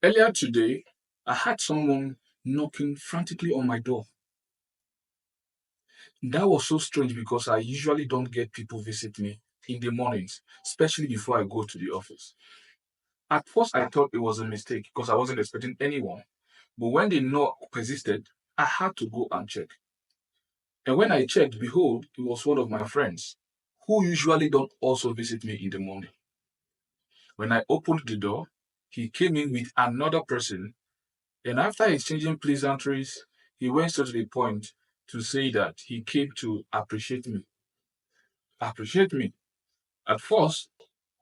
Earlier today, I had someone knocking frantically on my door. That was so strange because I usually don't get people visit me in the mornings, especially before I go to the office. At first, I thought it was a mistake because I wasn't expecting anyone. But when the knock persisted, I had to go and check. And when I checked, behold, it was one of my friends who usually don't also visit me in the morning. When I opened the door, he came in with another person. And after exchanging pleasantries, he went straight to the point to say that he came to appreciate me. Appreciate me. At first,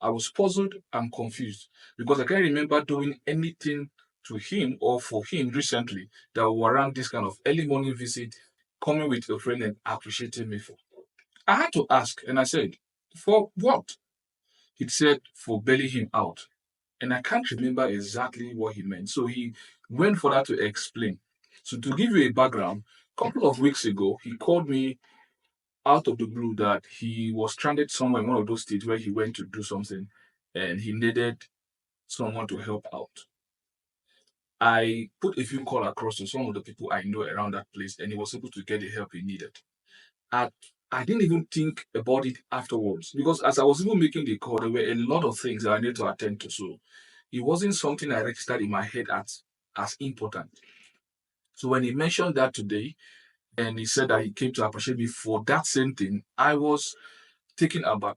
I was puzzled and confused because I can't remember doing anything to him or for him recently that would warrant this kind of early morning visit, coming with a friend and appreciating me for. I had to ask, and I said, for what? He said, for bailing him out. And I can't remember exactly what he meant. So he went further to explain. So to give you a background, a couple of weeks ago, he called me out of the blue that he was stranded somewhere in one of those states where he went to do something and he needed someone to help out. I put a few call across to some of the people I know around that place and he was able to get the help he needed. I, I didn't even think about it afterwards because as I was even making the call, there were a lot of things that I needed to attend to. So it wasn't something I registered in my head as important. So when he mentioned that today and he said that he came to appreciate me for that same thing, I was taken aback.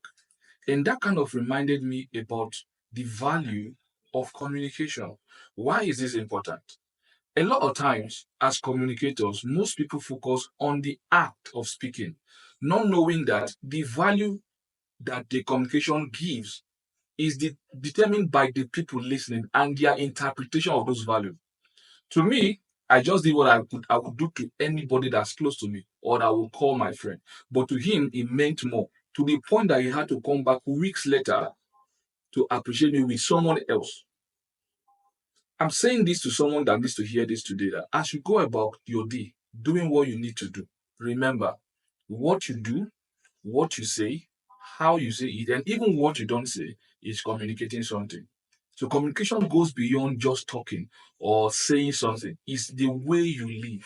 And that kind of reminded me about the value of communication. Why is this important? A lot of times, as communicators, most people focus on the act of speaking, not knowing that the value that the communication gives is determined by the people listening and their interpretation of those values. To me, I just did what I could do to anybody that's close to me or that I will call my friend. But to him, it meant more to the point that he had to come back weeks later to appreciate me with someone else. I'm saying this to someone that needs to hear this today that as you go about your day, doing what you need to do, remember what you do, what you say, how you say it, and even what you don't say is communicating something. So communication goes beyond just talking or saying something. It's the way you live.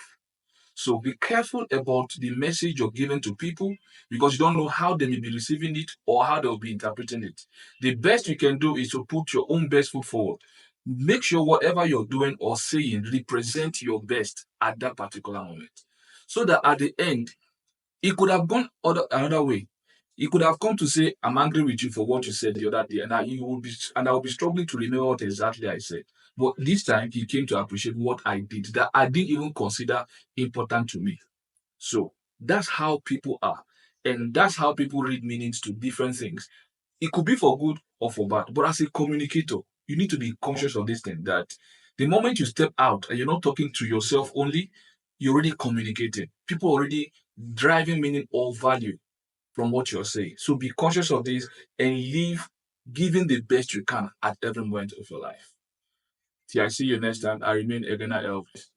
So be careful about the message you're giving to people because you don't know how they may be receiving it or how they'll be interpreting it. The best you can do is to put your own best foot forward. Make sure whatever you're doing or saying represent your best at that particular moment. So that at the end, it could have gone another way. He could have come to say, I'm angry with you for what you said the other day, and I will be struggling to remember what exactly I said. But this time he came to appreciate what I did that I didn't even consider important to me. So that's how people are. And that's how people read meanings to different things. It could be for good or for bad. But as a communicator, you need to be conscious of this thing that the moment you step out and you're not talking to yourself only, you're already communicating. People already driving meaning or value from what you're saying. So be conscious of this and live giving the best you can at every moment of your life. Till I see you next time, I remain Egena Elvis.